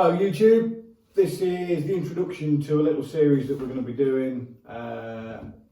Hello YouTube, this is the introduction to a little series that we're going to be doing,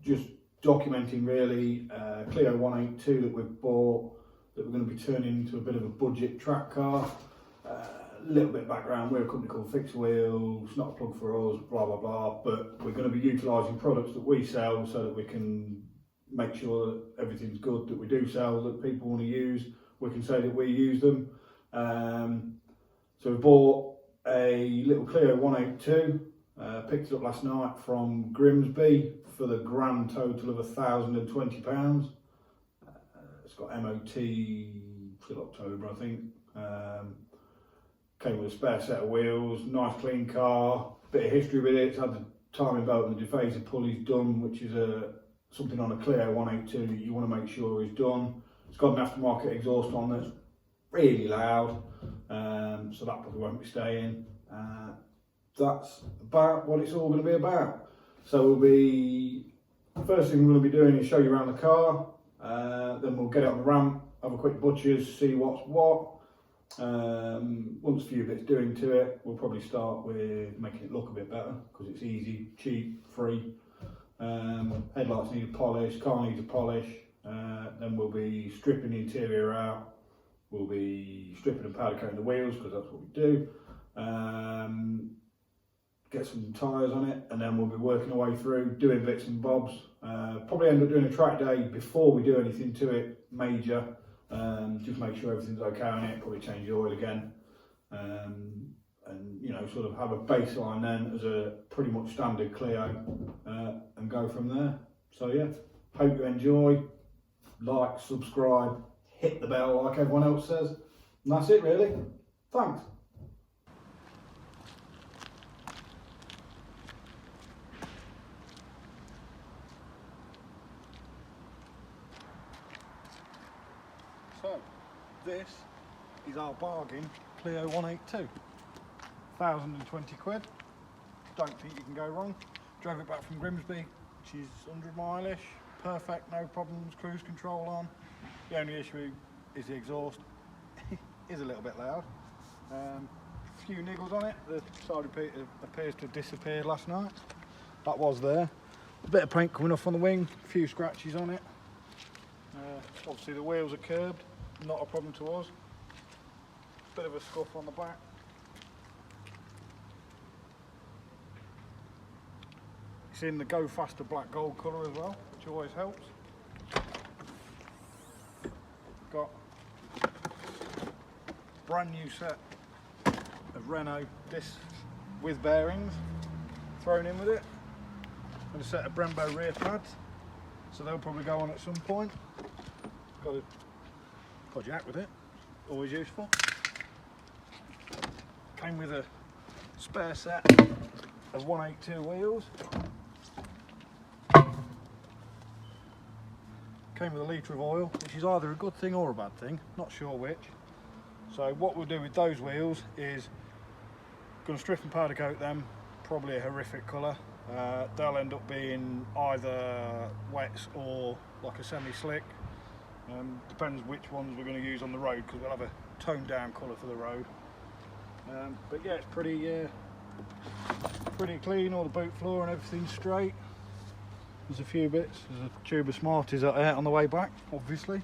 just documenting really Clio 182 that we've bought, that we're going to be turning into a bit of a budget track car. A little bit of background, we're a company called Fixed Wheels, not a plug for us, blah blah blah, but we're going to be utilising products that we sell so that we can make sure that everything's good that we do sell, that people want to use, we can say that we use them. So we bought a little Clio 182, picked it up last night from Grimsby for the grand total of £1,020. It's got MOT till October, I think. Came with a spare set of wheels, nice clean car, bit of history with it. It's had the timing belt and the diffuser pulleys done, which is something on a Clio 182 that you want to make sure is done. It's got an aftermarket exhaust on that's really loud, so that probably won't be staying. That's about what it's all going to be about. So first thing we're going to be doing is show you around the car, then we'll get it on the ramp, have a quick butcher's, see what's what. Once a few bits doing to it, we'll probably start with making it look a bit better because it's easy, cheap, free. Headlights need a polish, car needs a polish. Then we'll be stripping the interior out. We'll be stripping and powder coating the wheels because that's what we do. Get some tyres on it, and then we'll be working our way through, doing bits and bobs. Probably end up doing a track day before we do anything to it major. Just make sure everything's okay on it, probably change the oil again. And you know, sort of have a baseline then as a pretty much standard Clio, and go from there. So yeah, hope you enjoy. Like, subscribe, hit the bell like everyone else says, and that's it really. Thanks. So this is our bargain Clio 182, 1,020 quid. Don't think you can go wrong. Drove it back from Grimsby, which is 100 mile-ish. Perfect, no problems, cruise control on. The only issue is the exhaust is a little bit loud. A few niggles on it. The side appears to have disappeared last night. That was there. A bit of paint coming off on the wing, a few scratches on it. Obviously the wheels are curbed, not a problem to us. Bit of a scuff on the back. It's in the Go Faster black gold colour as well, which always helps. Got a brand new set of Renault discs with bearings thrown in with it, and a set of Brembo rear pads, so they'll probably go on at some point. Got a jack with it, always useful. Came with a spare set of 182 wheels. Came with a litre of oil, which is either a good thing or a bad thing, not sure which. So what we'll do with those wheels is going to strip and powder coat them, probably a horrific colour. They'll end up being either wets or like a semi-slick. Depends which ones we're going to use on the road, because we'll have a toned down colour for the road. But yeah, it's pretty clean, all the boot floor and everything's straight. There's a few bits, there's a tube of Smarties out there on the way back, obviously.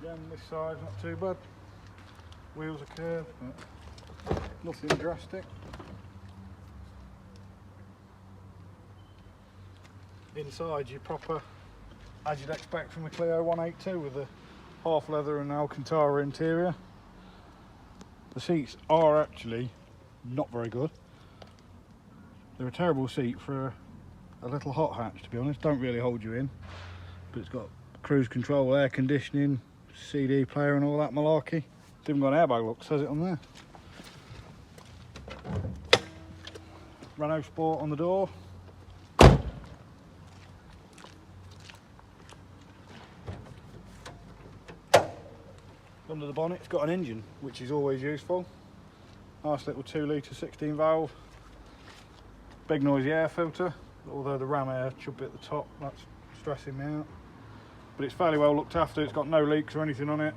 Again, this side's not too bad. Wheels are curved, but nothing drastic. Inside, you're proper, as you'd expect from a Clio 182, with a half leather and Alcantara interior. The seats are actually not very good. They're a terrible seat for a little hot hatch, to be honest. Don't really hold you in, but it's got cruise control, air conditioning, CD player and all that malarkey. It's even got an airbag, look, says it on there. Renault Sport on the door. Under the bonnet it's got an engine, which is always useful. Nice little 2 litre 16 valve. Big noisy air filter, although the ram air should be at the top, that's stressing me out. But it's fairly well looked after, it's got no leaks or anything on it.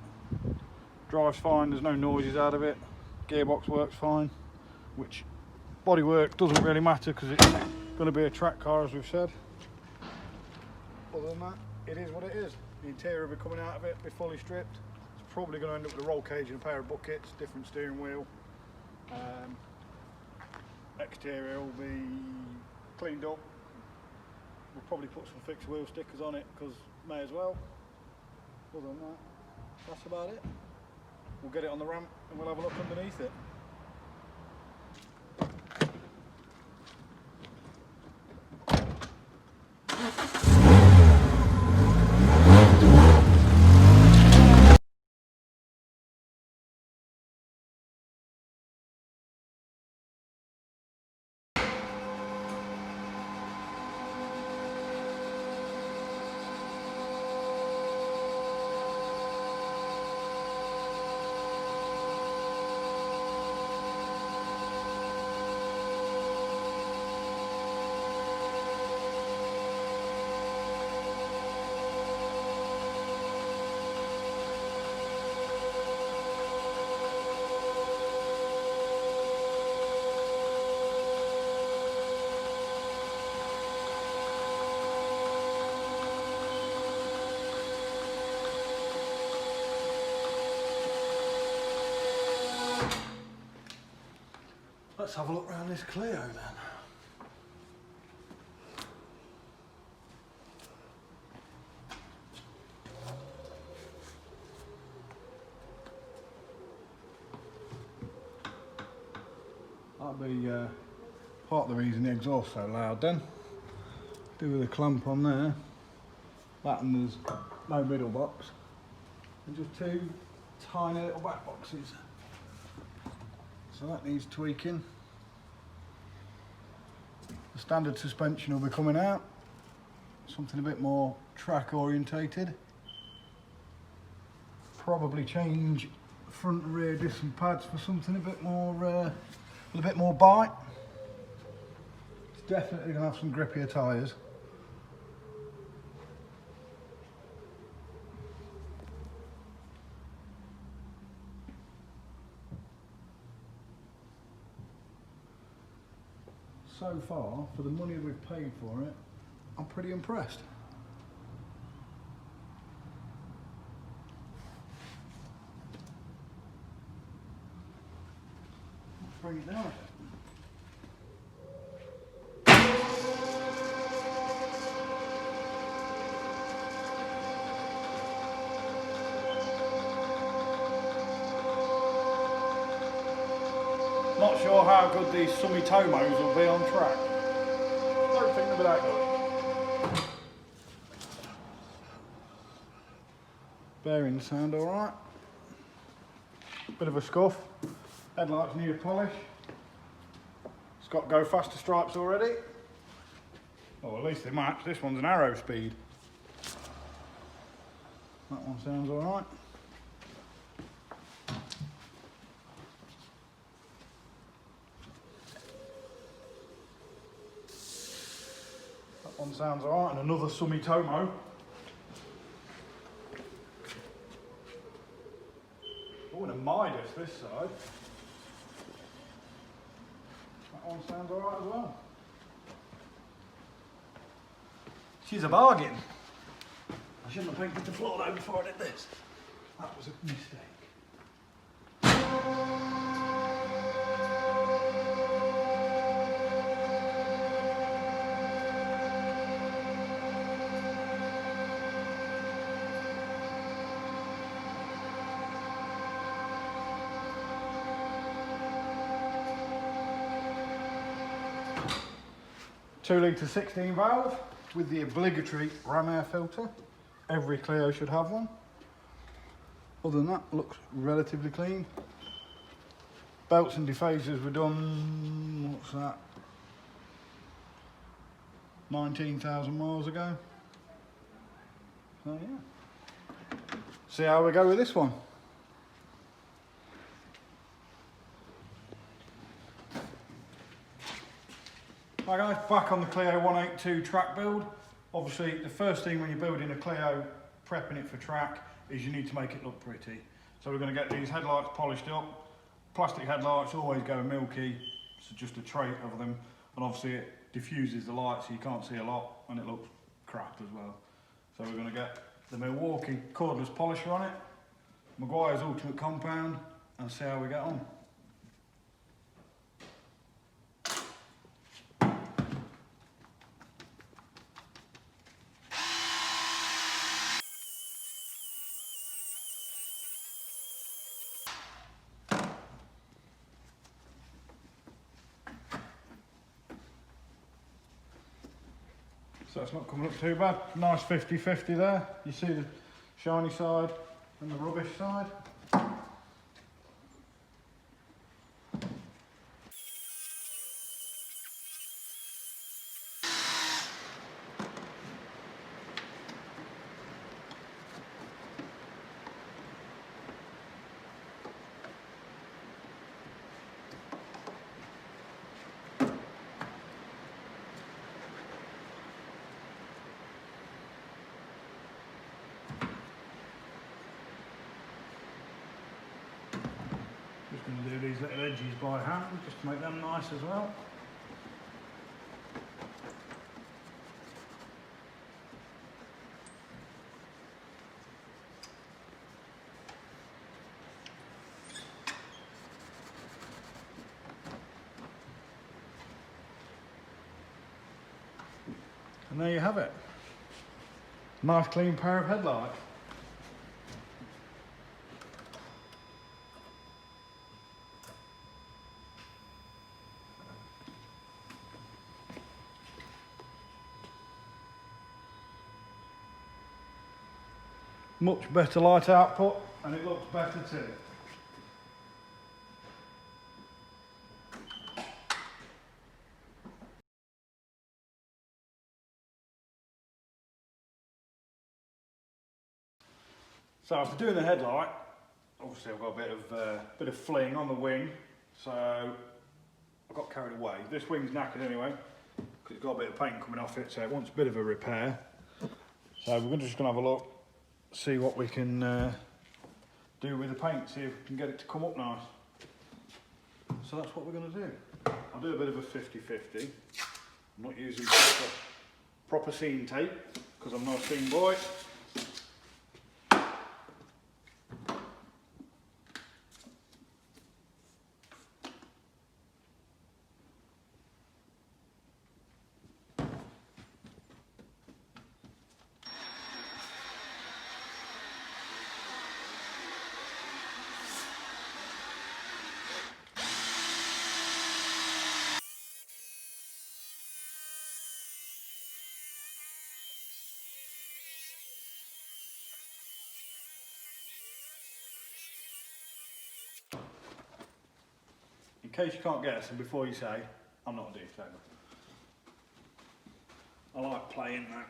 Drives fine, there's no noises out of it. Gearbox works fine, which bodywork doesn't really matter because it's going to be a track car, as we've said. Other than that, it is what it is. The interior will be coming out of it, be fully stripped. It's probably going to end up with a roll cage and a pair of buckets, different steering wheel. Exterior will be cleaned up. We'll probably put some fixed wheel stickers on it because may as well. Other than that, that's about it. We'll get it on the ramp and we'll have a look underneath it. Let's have a look around this Clio then. That'll be part of the reason the exhaust's so loud then. Do with a clamp on there. That, and there's no middle box. And just two tiny little back boxes. So that needs tweaking. The standard suspension will be coming out. Something a bit more track orientated. Probably change front and rear disc and pads for something a bit more, with a bit more bite. It's definitely going to have some grippier tyres. So far, for the money we've paid for it, I'm pretty impressed. Let's bring it down. Not sure how good these Sumitomo's will be on track. Don't think they'll be that good. Bearings sound alright. Bit of a scuff. Headlights need a polish. It's got go faster stripes already. Or at least they match. This one's an arrow speed. That one sounds alright. One sounds alright, and another Sumitomo. Oh, and a Midas this side. That one sounds alright as well. She's a bargain. I shouldn't have painted the floor though before I did this. That was a mistake. 2 litre 16 valve with the obligatory ram air filter. Every Clio should have one. Other than that, looks relatively clean. Belts and defacers were done, what's that? 19,000 miles ago. So yeah. See how we go with this one. Right guys, back on the Clio 182 track build. Obviously the first thing when you're building a Clio, prepping it for track, is you need to make it look pretty. So we're going to get these headlights polished up. Plastic headlights always go milky, it's just a trait of them, and obviously it diffuses the light so you can't see a lot, and it looks crap as well. So we're going to get the Milwaukee cordless polisher on it, Maguire's Ultimate Compound, and see how we get on. So it's not coming up too bad. Nice 50-50 there. You see the shiny side and the rubbish side. Just going to do these little edges by hand just to make them nice as well. And there you have it. Nice clean pair of headlights. Much better light output, and it looks better too. So after doing the headlight, obviously I've got a bit of fling on the wing, so I got carried away. This wing's knackered anyway, because it's got a bit of paint coming off it, so it wants a bit of a repair. So we're just going to have a look, see what we can do with the paint, see if we can get it to come up nice. So that's what we're going to do. I'll do a bit of a 50-50. I'm not using proper seam tape, because I'm not a seam boy. In case you can't guess, and before you say, I'm not a detailer. I like playing that.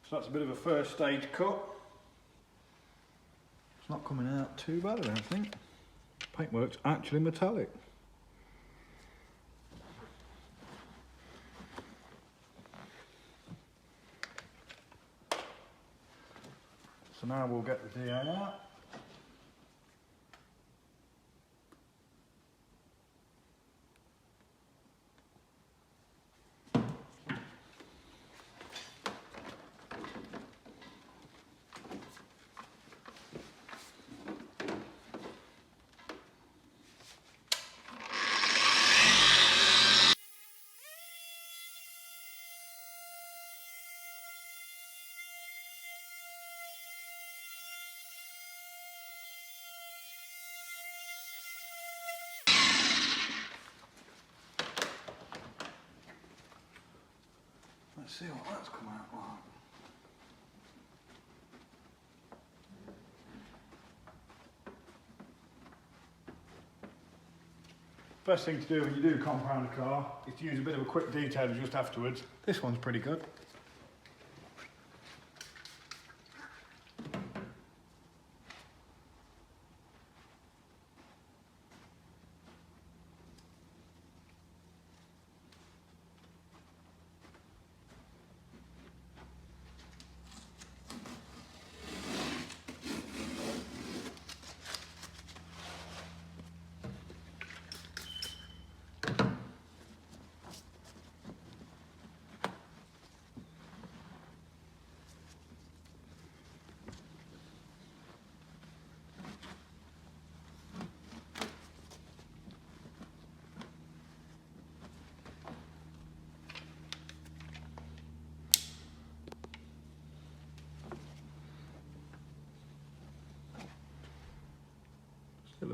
So that's a bit of a first stage cut. It's not coming out too bad, I don't think. Paintwork's actually metallic. So now we'll get the DA out. Let's see what that's come out like. Best thing to do when you do compound a car is to use a bit of a quick detailer just afterwards. This one's pretty good.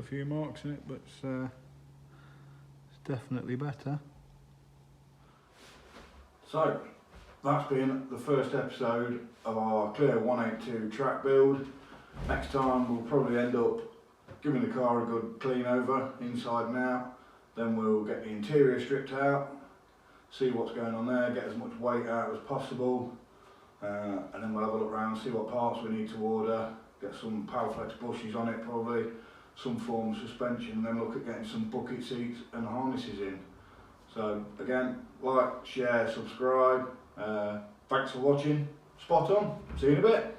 a few marks in it, but it's definitely better. So that's been the first episode of our Clio 182 track build. Next time we'll probably end up giving the car a good clean over inside and out. Then we'll get the interior stripped out, see what's going on there, get as much weight out as possible, and then we'll have a look around, see what parts we need to order, get some Powerflex bushes on it probably, some form of suspension, and then look at getting some bucket seats and harnesses in. So again, like, share, subscribe. Thanks for watching. Spot on. See you in a bit.